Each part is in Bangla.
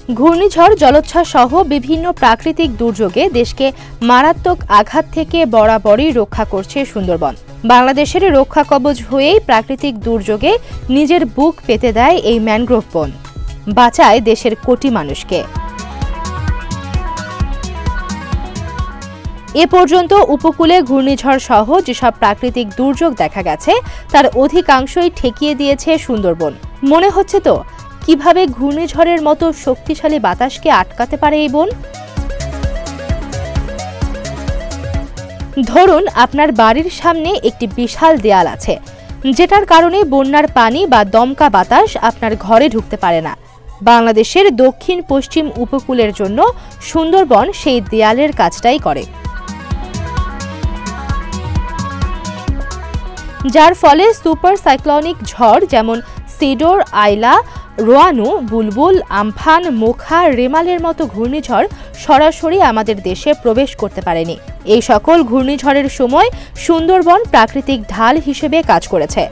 ঘূর্ণিঝড়, জলোচ্ছ্বাস সহ বিভিন্ন প্রাকৃতিক দুর্যোগে দেশকে মারাত্মক আঘাত থেকে বরাবরই রক্ষা করছে সুন্দরবন। বাংলাদেশের রক্ষা কবচ হয়েই প্রাকৃতিক দুর্যোগে নিজের বুক পেতে দেয় এই ম্যানগ্রোভ বন, বাঁচায় দেশের কোটি মানুষকে। এ পর্যন্ত উপকূলে ঘূর্ণিঝড় সহ যেসব প্রাকৃতিক দুর্যোগ দেখা গেছে তার অধিকাংশই ঠেকিয়ে দিয়েছে সুন্দরবন। মনে হচ্ছে তো কিভাবে ঘূর্ণিঝড়ের মতো শক্তিশালী বাতাসকে আটকাতে পারে এই বন। ধরুন আপনার বাড়ির সামনে একটি বিশাল দেয়াল আছে, যেটার কারণে বন্যার পানি বা দমকা বাতাস আপনার ঘরে ঢুকতে পারে না। বাংলাদেশের দক্ষিণ পশ্চিম উপকূলের জন্য সুন্দরবন সেই দেয়ালের কাজটাই করে, যার ফলে সুপার সাইক্লোনিক ঝড় যেমন সিডর, আইলা, রোয়ানু, বুলবুল, আমফান, মোখা, রেমালের মতো ঘূর্ণিঝড় সরাসরি আমাদের দেশে প্রবেশ করতে পারেনি। এই সকল ঘূর্ণিঝড়ের সময় সুন্দরবন প্রাকৃতিক ঢাল হিসেবে কাজ করেছে।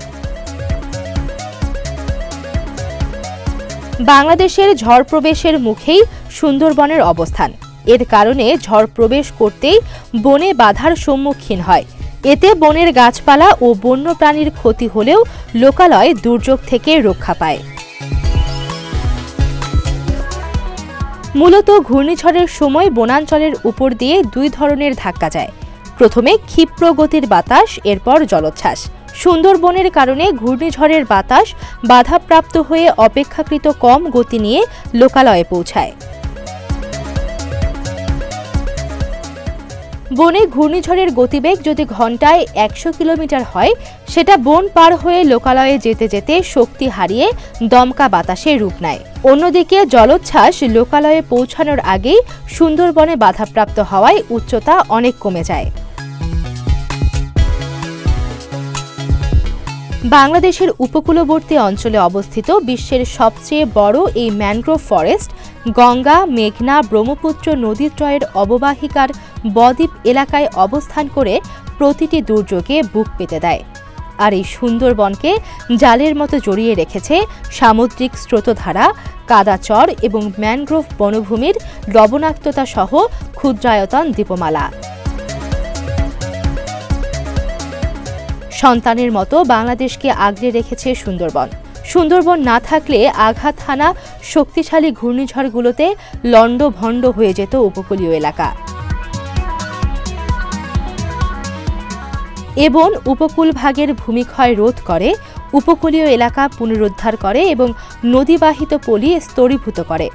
বাংলাদেশের ঝড় প্রবেশের মুখেই সুন্দরবনের অবস্থান। এর কারণে ঝড় প্রবেশ করতেই বনে বাধার সম্মুখীন হয়। এতে বনের গাছপালা ও বন্যপ্রাণীর ক্ষতি হলেও লোকালয় দুর্যোগ থেকে রক্ষা পায়। মূলত ঘূর্ণিঝড়ের সময় বনাঞ্চলের উপর দিয়ে দুই ধরনের ধাক্কা যায়। প্রথমে ক্ষিপ্র গতির বাতাস, এরপর জলোচ্ছ্বাস। সুন্দরবনের কারণে ঘূর্ণিঝড়ের বাতাস বাধাপ্রাপ্ত হয়ে অপেক্ষাকৃত কম গতি নিয়ে লোকালয়ে পৌঁছায়। বনে ঘূর্ণিঝড়ের গতিবেগ যদি ঘন্টায় ১০০ কিলোমিটার হয়, সেটা বন পার হয়ে লোকালয়ে যেতে যেতে শক্তি হারিয়ে দমকা বাতাসে রূপ নেয়। অন্যদিকে জলোচ্ছ্বাস লোকালয়ে পৌঁছানোর আগেই সুন্দরবনে বাধাপ্রাপ্ত হওয়ায় উচ্চতা অনেক কমে যায়। বাংলাদেশের উপকূলবর্তী অঞ্চলে অবস্থিত বিশ্বের সবচেয়ে বড় এই ম্যানগ্রোভ ফরেস্ট গঙ্গা, মেঘনা, ব্রহ্মপুত্র নদীত্রয়ের অববাহিকার বদ্বীপ এলাকায় অবস্থান করে প্রতিটি দুর্যোগে বুক পেতে দেয়। আর এই সুন্দরবনকে জালের মতো জড়িয়ে রেখেছে সামুদ্রিক স্রোতধারা, কাদাচর এবং ম্যানগ্রোভ বনভূমির লবণাক্ততা সহ ক্ষুদ্রায়তন দ্বীপমালা। সন্তানের মতো বাংলাদেশকে আগলে রেখেছে সুন্দরবন। সুন্দরবন না থাকলে আঘাত হানা শক্তিশালী ঘূর্ণিঝড়গুলোতে লণ্ডভণ্ড হয়ে যেত উপকূলীয় এলাকা। এ বন উপকূল ভাগের ভূমিক্ষয় রোধ করে, উপকূলীয় এলাকা পুনরুদ্ধার করে এবং নদীবাহিত পলি স্তরীভূত করে।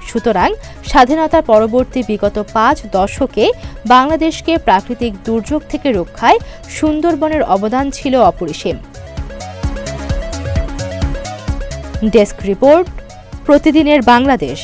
সুতরাং স্বাধীনতার পরবর্তী বিগত ৫ দশকে বাংলাদেশকে প্রাকৃতিক দুর্যোগ থেকে রক্ষায় সুন্দরবনের অবদান ছিল অপরিসীম। ডেস্ক রিপোর্ট, প্রতিদিনের বাংলাদেশ।